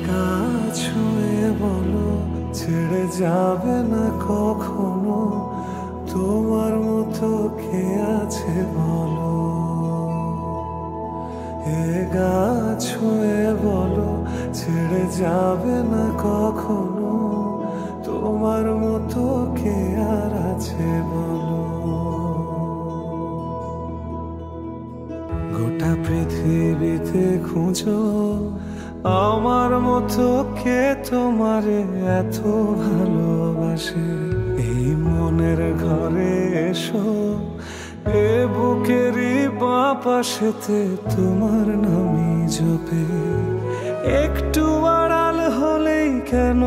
গা ছুঁয়ে বলো ছেড়ে যাবে না কখনো, তোমার মতো কে আছে বলো। এ গা ছুঁয়ে বলো ছেড়ে যাবে না কখনো, তোমার মতো কে আর আছে বলো। গোটা পৃথিবীতে খুঁজো আমার মতো কে তোমারে এত ভালোবাসে। এই মনের ঘরে এসো, এ বুকেরই বাঁ পাশেতে তোমার নামই জপে। একটু আড়াল হলেই কেন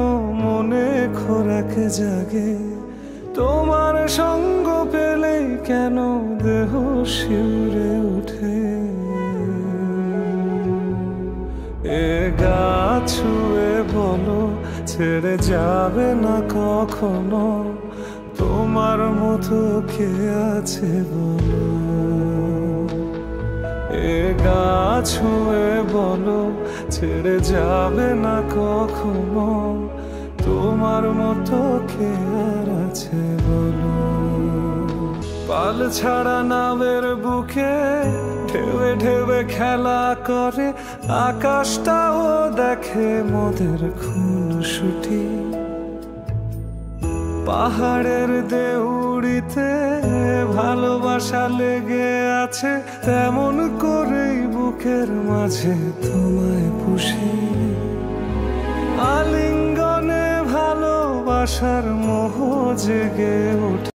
মনে খোরাক জাগে, তোমার সঙ্গ পেলেই কেন দেহ শিউরে ওঠে। এ গা ছুঁয়ে বলো ছেড়ে যাবে না কখনো, তোমার মতো কে আছে বলো। এ গা ছুঁয়ে বলো ছেড়ে যাবে না কখনো, তোমার মতো কে আর আছে বলো। পাল ছাড়া নামের বুকে ঢেউে ঢেউে খেলা করে, আকাশটাও দেখে মোদের খুনসুটি। পাহাড়ের দেউড়িতে ভালোবাসা লেগে আছে, তেমন করেই বুকের মাঝে তোমায় পুষি। আলিঙ্গনে ভালোবাসার মোহ জেগে ওঠে।